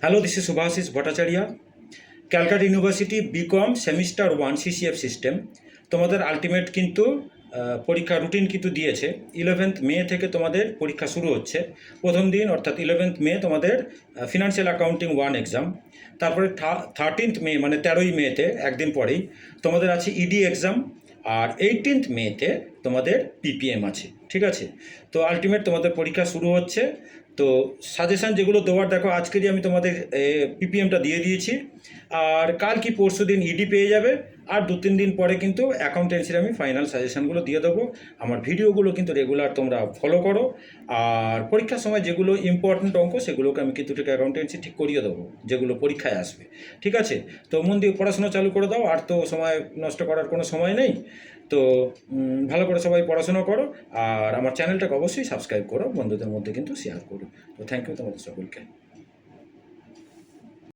Hello, this is Subhasis Bhattacharya, Calcutta University BCom semester 1 CCF system. তোমাদের ultimate কিন্তু পরীক্ষা routine কিন্তু দিয়েছে। 11th মে থেকে তোমাদের পরীক্ষা শুরু হচ্ছে। প্রথম দিন অর্থাৎ 11th মে তোমাদের ফিনান্সিয়াল অ্যাকাউন্টিং 1 এক্সাম। তারপরে 13th মে মানে 13ই মেতে একদিন পরেই তোমাদের আছে ইডি এক্সাম। আর 18th মেতে তোমাদের পিপিএম আছে, ঠিক আছে। তো আলটিমেট তোমাদের পরীক্ষা শুরু হচ্ছে। তো সাজেশান যেগুলো দেওয়ার, দেখো আজকেরই আমি তোমাদের পিপিএমটা দিয়ে দিয়েছি। আর কাল কি পরশু দিন ইডি পেয়ে যাবে। আর 2-3 দিন পরে কিন্তু অ্যাকাউন্টেন্সির আমি ফাইনাল সাজেশানগুলো দিয়ে দেবো। আমার ভিডিওগুলো কিন্তু রেগুলার তোমরা ফলো করো। আর পরীক্ষার সময় যেগুলো ইম্পর্টেন্ট অঙ্ক সেগুলোকে আমি কিন্তু ঠিক অ্যাকাউন্টেন্সি ঠিক করিয়ে দেবো, যেগুলো পরীক্ষায় আসবে, ঠিক আছে। তো মন দিয়ে পড়াশোনা চালু করে দাও, আর তো সময় নষ্ট করার কোনো সময় নেই। তো ভালো করে সবাই পড়াশোনা করো। আর আমার চ্যানেলটাকে অবশ্যই সাবস্ক্রাইব করো, বন্ধুদের মধ্যে কিন্তু শেয়ার করো। তো থ্যাংক ইউ তোমাদের সকলকে।